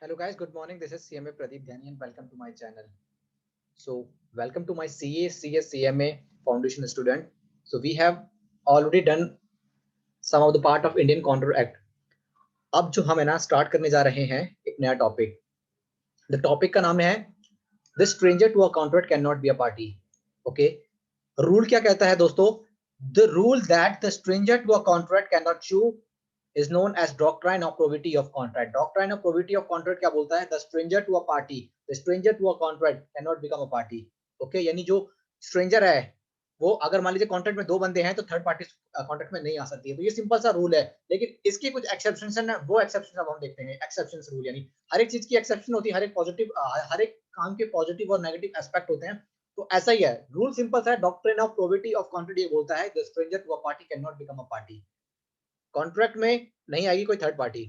Hello guys, good morning. This is CMA Pradeep Dhani and welcome to my channel. So welcome to my CA, CS, CMA foundation student. So we have already done some of the part of Indian Contract Act. अब जो हम है ना start करने जा रहे हैं एक नया टॉपिक. द टॉपिक का नाम है the stranger to a contract can not be a party. Okay, rule क्या कहता है दोस्तों? The rule that the stranger to a contract can not sue is known as doctrine of probity of contract. Doctrine of probity of contract क्या बोलता है? The stranger to a party, the stranger to a contract cannot become a party. Okay, यानी जो stranger है वो अगर मान लीजिए कॉन्ट्रैक्ट में दो बंदे हैं तो थर्ड पार्टी कॉन्ट्रैक्ट में नहीं आ सकती है. तो ये सिंपल सा रूल है, लेकिन इसकी कुछ एक्सेप्शन है. वो एक्सेप्शन अब हम देखते हैं. एक्सेप्शन रूल यानी हर एक चीज की एक्सेप्शन होती है, हर एक पॉजिटिव, हर एक काम के पॉजिटिव और नेगेटिव एस्पेक्ट होते हैं. तो ऐसा ही है, रूल सिंपल सा है. Doctrine of privity of contract ये बोलता है the stranger to a party can not become a party. Contract में नहीं आएगी कोई थर्ड पार्टी.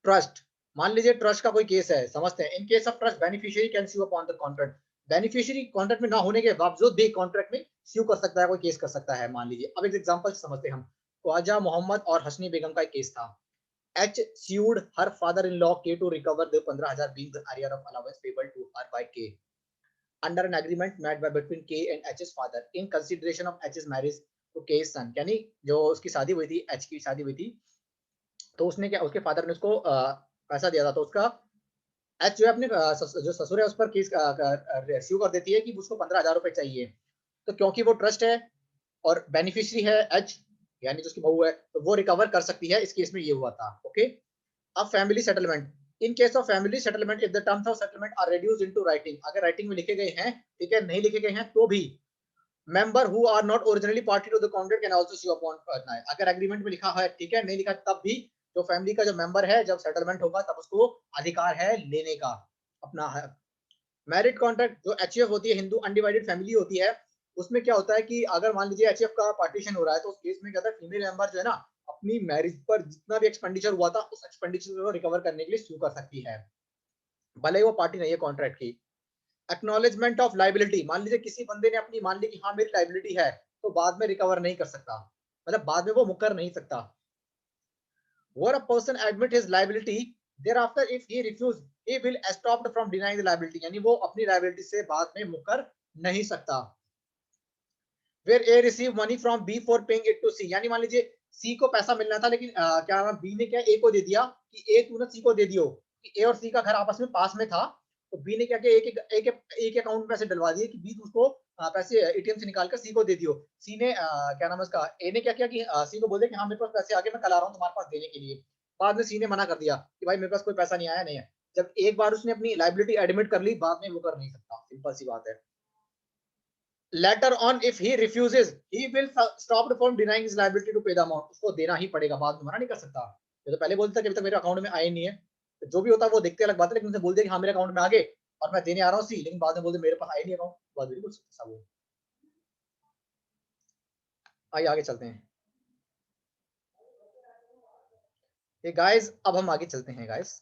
ट्रस्ट, मान लीजिए ट्रस्ट का कोई केस है, समझते हैं. In case of trust beneficiary can sue upon the contract. Beneficiary contract में ना होने के बावजूद भी कॉन्ट्रैक्ट में स्यू कर सकता है, कोई केस कर सकता है. मान लीजिए अब एक एग्जांपल समझते हैं हम. ख्वाजा मोहम्मद और हसनी बेगम का एक केस था. H sued her father-in-law K to recover the 15,000 being the arrear of allowance payable to her by K under an agreement made by between K and H's father in consideration of H's marriage to K's son. यानी जो उसकी शादी हुई थी, H की शादी हुई थी, तो उसने क्या, उसके फादर ने उसको पैसा दिया था. तो उसका एच जो है अपने जो ससुर है उस पर केस रेस्यू कर देती है कि उसको 15,000 रुपए चाहिए. तो क्योंकि वो ट्रस्ट है और बेनिफिशियरी है एच, यानी जो उसकी बहू है, तो वो रिकवर कर सकती है. इस केस में ये हुआ था. ओके, अब family settlement. In case of family settlement if the terms of settlement are reduced into writing, अगर राइटिंग में लिखे गए हैं, ठीक है, नहीं लिखे गए हैं तो भी member who are not originally party to the contract can also sue upon. अगर एग्रीमेंट में लिखा है, ठीक है, नहीं लिखा तब भी जो फैमिली का जो मेंबर है, जब सेटलमेंट होगा तब उसको अधिकार है लेने का अपना है. मैरिड कॉन्ट्रैक्ट जो एचएफ होती है, हिंदू अनडिवाइडेड फैमिली होती है, उसमें क्या होता है कि अगर मान लीजिए एचएफ का पार्टीशन हो रहा है तो उस केस में क्या होता है, फीमेल मेंबर जो है ना अपनी मैरिज पर जितना भी एक्सपेंडिचर हुआ था उस एक्सपेंडिचर को रिकवर करने के लिए सू कर सकती है, भले ही वो पार्टी नहीं है कॉन्ट्रैक्ट की. एक्नॉलेजमेंट ऑफ लाइबिलिटी, मान लीजिए किसी बंदे ने अपनी मान ली कि हाँ मेरी लाइबिलिटी है, तो बाद में रिकवर नहीं कर सकता, मतलब बाद में वो मुकर नहीं सकता. Where a person admit his liability, thereafter if he refuse, he will stopped from denying the liability, यानी वो अपनी लाइबिलिटी से बाद में मुकर नहीं सकता. Where A receive money from B for paying it to C, यानी मान लीजिए C को पैसा मिलना था, लेकिन क्या नाम B ने क्या A को दे दिया कि A तूने C को दे दियो, कि A और C का घर आपस में पास में था, तो B ने क्या किया, एक अकाउंट में पैसे डलवा दिए कि B उसको पैसे एटीएम से निकाल कर C को दे दियो. C ने क्या नाम है उसका, A ने क्या किया कि C को बोल दिया कि हाँ मेरे पास पैसे आगे, मैं कल आ रहा हूँ तुम्हारे पास देने के लिए. बाद में C ने मना कर दिया कि भाई मेरे पास कोई पैसा नहीं आया, नहीं है. जब एक बार उसने अपनी लाइबिलिटी एडमिट कर ली, बाद में वो कर नहीं सकता. सिंपल सी बात है. Later on if he refuses, he will stop from denying his liability to pay the amount, उसको देना ही पड़ेगा, बाद में मना नहीं कर सकता. ये तो पहले बोलता कि अभी तक मेरे अकाउंट में आए नहीं है, तो जो भी होता है वो देखते अलग बात है, लेकिन उनसे बोल दिया कि हाँ मेरे अकाउंट में आ गए और मैं देने आ रहा हूँ सी, लेकिन बाद में बोलते मेरे पास आए नहीं अकाउंट, बाद में कुछ ऐसा. वो आइए आगे चलते हैं. ये गाइस अब हम आगे चलते हैं guys.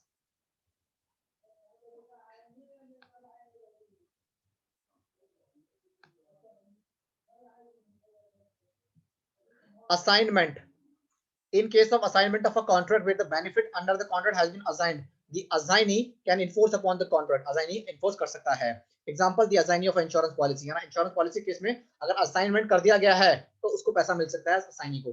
Assignment. In case of assignment of a contract where the benefit under the contract has been assigned, the assignee can enforce upon the contract. Assignee enforce कर सकता है. Example, the assignee of insurance policy, है ना. Insurance policy case में अगर assignment कर दिया गया है तो उसको पैसा मिल सकता है असाइनी को.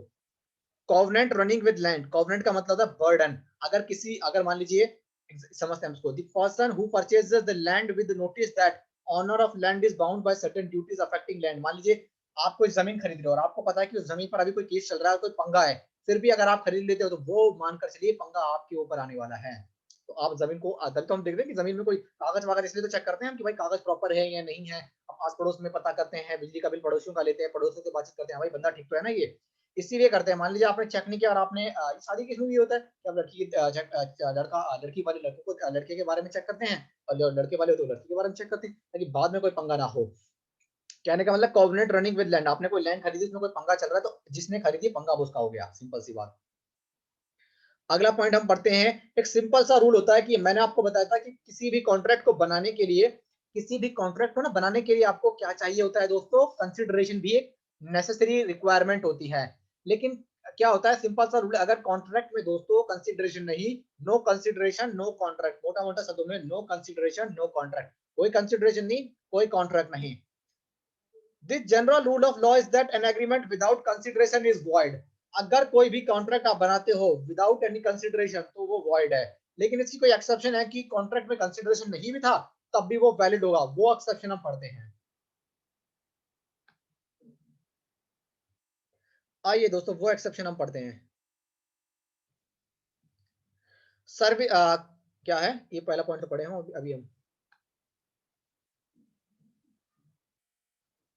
Covenant running with land. Covenant का मतलब है बर्डन. अगर किसी, अगर मान लीजिए, समझते हैं उसको, the person who purchases the land with notice that owner of land is bound by certain duties affecting land. मान लीजिए आप कोई जमीन खरीद रहे हो और आपको पता है कि उस जमीन पर अभी कोई केस चल रहा है, कोई पंगा है, फिर भी अगर आप खरीद लेते हो तो वो मानकर चलिए पंगा आपके ऊपर आने वाला है. तो आप जमीन को, तभी तो हम देखते हैं कि जमीन में कोई कागज वागज, इसलिए तो चेक करते हैं कि भाई कागज प्रॉपर है या नहीं है. हम आस पड़ोस में पता करते हैं, बिजली का बिल पड़ोसियों का लेते हैं, पड़ोसियों से बातचीत करते हैं, भाई बंदा ठीक तो है ना ये, इसीलिए करते हैं. मान लीजिए आपने चेक नहीं किया और आपने शादी केस में भी होता है कि आप लड़की लड़की वाले लड़के को लड़के के बारे में चेक करते हैं और लड़के वाले तो लड़की के बारे में चेक करते हैं, ताकि बाद में कोई पंगा ना हो. कहने का मतलब कोवेनेंट रनिंग विद लैंड, आपने कोई लैंड खरीदी, उसमें कोई पंगा चल रहा है तो जिसने खरीदी पंगा उसका हो गया. सिंपल सी बात. अगला पॉइंट हम पढ़ते हैं. एक सिंपल सा रूल होता है कि मैंने आपको बताया था कि किसी भी कॉन्ट्रैक्ट को बनाने के लिए, किसी भी कॉन्ट्रैक्ट को ना बनाने के लिए आपको क्या चाहिए होता है दोस्तों? कंसिडरेशन भी एक नेसेसरी रिक्वायरमेंट होती है. लेकिन क्या होता है, सिंपल सा रूल है, अगर कॉन्ट्रैक्ट में दोस्तों कंसिडरेशन नहीं, नो कंसिडरेशन नो कॉन्ट्रैक्ट, मोटा मोटा शब्दों में नो कंसिडरेशन नो कॉन्ट्रैक्ट, कोई कंसिडरेशन नहीं, कोई कॉन्ट्रैक्ट नहीं। This general rule of law is that an agreement without consideration is void. अगर कोई भी कॉन्ट्रैक्ट आप बनाते हो विदाउट एनी कंसिडरेशन तो वो वॉइड है, लेकिन इसकी कोई एक्सेप्शन है कि कॉन्ट्रैक्ट में कंसिडरेशन नहीं भी था तब भी वो वैलिड होगा, वो एक्सेप्शन हम पढ़ते हैं। आइए दोस्तों वो एक्सेप्शन हम पढ़ते हैं। सर्वे क्या है, ये पहला पॉइंट तो पढ़े हैं अभी हम।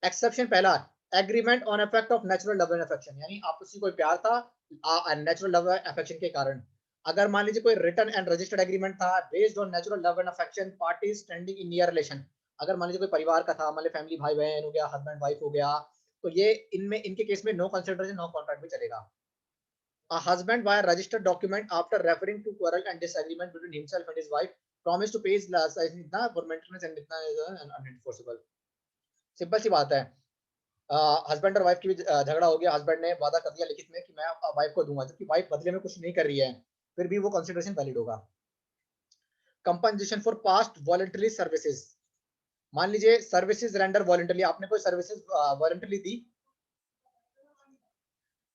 एक्सेप्शन पहला, agreement on effect of natural love and affection, यानी आपसी कोई प्यार था नेचुरल लव एंड अफेक्शन के कारण। अगर मान लीजिए कोई रिटन एंड रजिस्टर्ड एग्रीमेंट था based on natural love and affection, party standing in near relation. अगर मान लीजिए कोई परिवार का था, मान लीजिए फैमिली, भाई बहन हो गया, हस्बैंड वाइफ हो गया, तो ये इनमें इनके केस में नो कंसिडरेशन नो कॉन्ट्रैक्ट भी चलेगा। A husband by a registered document after referring to quarrel and disagreement between himself and his wife promised to pay his इतना for maintenance and इतना unenforceable। सिंपल सी बात है, husband और wife की भी झगड़ा हो गया, हस्बैंड ने वादा कर दिया लिखित में कि मैं वाइफ को दूंगा, जबकि वाइफ बदले में कुछ नहीं कर रही है, फिर भी वो कंसिडरेशन वैलिड होगा। Compensation for past voluntary services, मान लीजिए सर्विसेज रेंडर वॉलंटरी, आपने कोई सर्विसेज वॉलंटरी दी,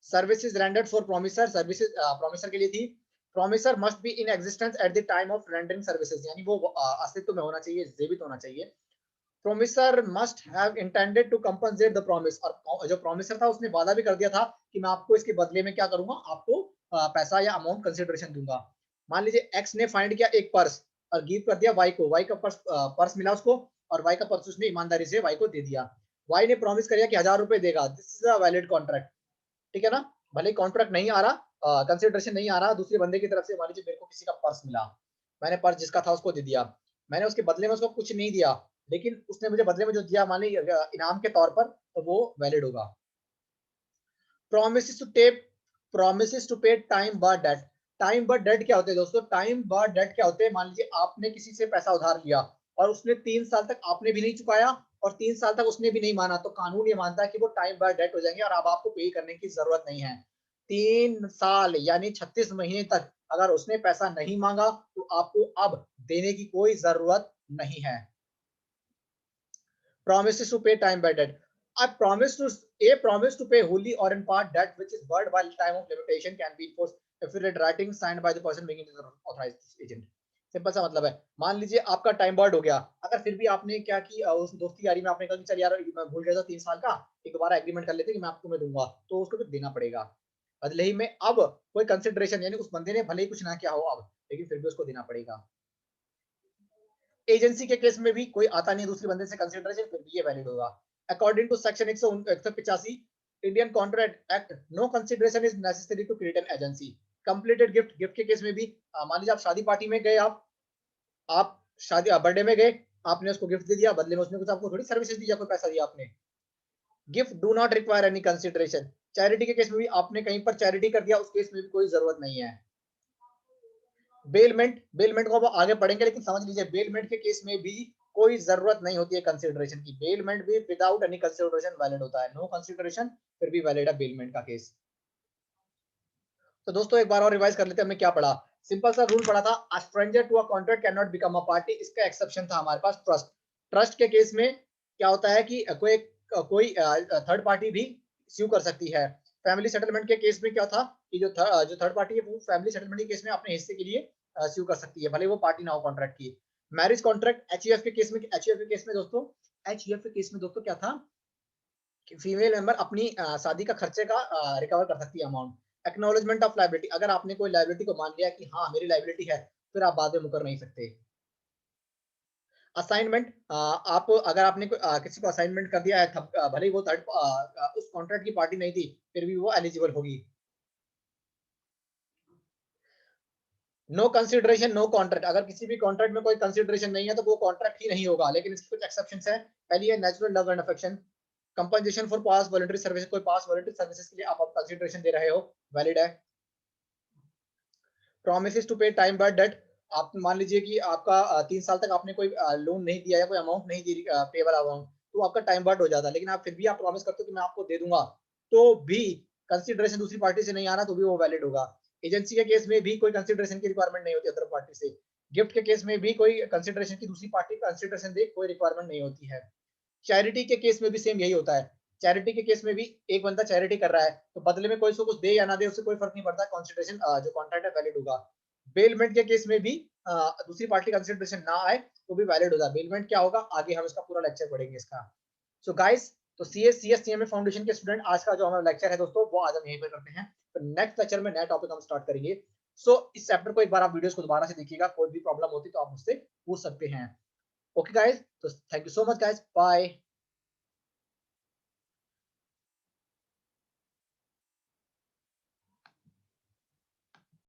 services rendered for promisor, services promisor के लिए थी, promisor must be in existence at the time of rendering services, यानी वो अस्तित्व में होना चाहिए, जीवित होना चाहिए। Promisor must have intended to compensate the promise, और जो प्रोमिसर था उसने वादा भी कर दिया था कि मैं आपको इसके बदले में क्या करूंगा, आपको पैसा या अमाउंट कंसिडरेशन दूंगा। मान लीजिए एक्स ने फाइंड किया एक पर्स और गिव कर दिया वाई को, वाई का पर्स मिला उसको, और वाई का पर्स उसने ईमानदारी से वाई को दे दिया। वाई ने प्रॉमिस किया कि 1000 रुपए देगा, this is a valid contract, ठीक है ना। भले कॉन्ट्रैक्ट नहीं आ रहा, कंसिडरेशन नहीं आ रहा दूसरे बंदे की तरफ से, मान लीजिए मेरे को किसी का पर्स मिला, मैंने पर्स जिसका था उसको दे दिया, मैंने उसके बदले में उसको कुछ नहीं दिया, लेकिन उसने मुझे बदले में जो दिया मान लीजिए इनाम के तौर पर, तो वो वैलिड होगा। Promise to tape, promise to pay time bar date, time bar date क्या होते हैं दोस्तों, टाइम बार डेट क्या होते हैं, मान लीजिए आपने किसी से पैसा उधार लिया और उसने 3 साल तक आपने भी नहीं चुकाया और 3 साल तक उसने भी नहीं माना, तो कानून ये मानता है कि वो टाइम बार डेट हो जाएंगे और अब आपको पे करने की जरूरत नहीं है। 3 साल यानी 36 महीने तक अगर उसने पैसा नहीं मांगा तो आपको अब देने की कोई जरूरत नहीं है। Promises to pay time by debt. A promise to pay wholly or in part debt which is barred by time of limitation can be enforced if it is writing signed by the person making the authorized agent। Simple सा मतलब है, मान लीजिए आपका time bird हो गया, अगर फिर भी आपने क्या की उस दोस्ती यारी में आपने कहा कि चल यार मैं भूल गया था 3 साल का, एक दोबारा एग्रीमेंट कर लेते कि मैं आपको मैं दूंगा, तो उसको फिर देना पड़ेगा। बदले ही में अब कोई कंसिडरेशन, यानी उस बंदे ने भले ही कुछ ना किया हो अब, लेकिन फिर भी उसको देना पड़ेगा। एजेंसी के केस में भी कोई आता नहीं दूसरे बंदे से कंसिडरेशन, फिर भी ये वैलिड होगा। According to section 185 Indian contract act, no consideration is necessary to create an agency. Completed gift, gift के केस में भी मान लीजिए आप शादी पार्टी में गए, आप शादी बर्थडे में गए, आपने उसको गिफ्ट दे दिया, बदले में उसने कुछ आपको थोड़ी सर्विसेज दी या कोई पैसा दिया आपने। Gift do not require any consideration. Charity के केस में भी आपने कहीं पर चैरिटी कर दिया, उस केस में भी कोई जरूरत नहीं है। बेलमेंट, बेलमेंट को आप आगे पढ़ेंगे, लेकिन समझ लीजिए बेलमेंट के केस में भी कोई जरूरत नहीं होती है कंसिडरेशन की, बेलमेंट भी विदाउट एनी कंसिडरेशन वैलिड होता है, नो कंसिडरेशन फिर भी वैलिड है बेलमेंट का केस। तो दोस्तों एक बार और रिवाइज कर लेते हैं, हमने क्या पढ़ा। सिंपल सा रूल पढ़ा था, a stranger to a contract can not become a party, इसका एक्सेप्शन था हमारे पास ट्रस्ट। ट्रस्ट के केस में क्या होता है कि कोई थर्ड पार्टी भी स्यू कर सकती है। फैमिली सेटलमेंट के केस में क्या था कि जो थर्ड पार्टी है वो फैमिली सेटलमेंट के केस में अपने हिस्से के लिए स्यू कर सकती है, भले वो पार्टी ना हो कॉन्ट्रैक्ट की। मैरिज कॉन्ट्रैक्ट एचयूएफ के केस में, एचयूएफ के केस में दोस्तों, एचयूएफ के केस में दोस्तों क्या था कि फीमेल मेंबर अपनी शादी का खर्चे का रिकवर कर सकती है अमाउंट। एक्नॉलेजमेंट ऑफ लाइबिलिटी, अगर आपने कोई लाइबिलिटी को मान लिया कि हाँ मेरी लाइबिलिटी है, फिर आप बाद में मुकर नहीं सकते। असाइनमेंट, आप अगर आपने किसी को असाइनमेंट कर दिया है, भले ही वो थर्ड उस कॉन्ट्रैक्ट की पार्टी नहीं थी, फिर भी वो एलिजिबल होगी। नो कंसिडरेशन नो कॉन्ट्रैक्ट, अगर किसी भी कॉन्ट्रैक्ट में कोई कंसिडरेशन नहीं है तो वो कॉन्ट्रैक्ट ही नहीं होगा, लेकिन इसकी कुछ एक्सेप्शंस है। पहली है natural love and affection. Compensation for past voluntary service, कोई पास्ट वॉलंटरी सर्विसेज के लिए आप कंसिडरेशन दे रहे हो, वैलिड है। Promise to pay time bye date, आप मान लीजिए कि आपका 3 साल तक आपने कोई लोन नहीं दिया या कोई अमाउंट नहीं दी, पेबल अमाउंट, तो आपका टाइम बर्ड हो जाता है, लेकिन आप फिर भी आप प्रॉमिस करते हो कि मैं आपको दे दूंगा, तो भी कंसिडरेशन दूसरी पार्टी से नहीं आ रहा तो भी वो वैलिड होगा। एजेंसी के केस में भी कोई कंसिडरेशन की रिक्वायरमेंट नहीं होती अदर पार्टी से। गिफ्ट के केस में भी कोई कंसिडरेशन की दूसरी पार्टी कंसिडरेशन दे कोई रिक्वायरमेंट नहीं होती है। चैरिटी के केस में भी सेम यही होता है। चैरिटी के केस में भी एक बंदा चैरिटी कर रहा है तो बदले में कोई उसको कुछ दे या ना दे उससे कोई फर्क नहीं पड़ता, कंसिडरेशन जो कॉन्ट्रैक्ट है वैलिड होगा। बेलमेंट के केस में भी दूसरी पार्टी कंसिडरेशन ना आए तो भी वैलिड होगा। बेलमेंट क्या होगा आगे हम इसका पूरा लेक्चर पढ़ेंगे इसका। सो गाइस, तो CA/CS/CMA फाउंडेशन के स्टूडेंट आज का जो हमारा लेक्चर है दोस्तों वो आज हम यहीं पर करते हैं। तो नेक्स्ट लेक्चर में नया टॉपिक हम स्टार्ट करेंगे। सो इस चैप्टर को एक बार आप वीडियोस को दोबारा से देखिएगा, कोई भी प्रॉब्लम होती तो आप मुझसे पूछ सकते हैं। ओके गाइस, तो thank you so much guys, bye.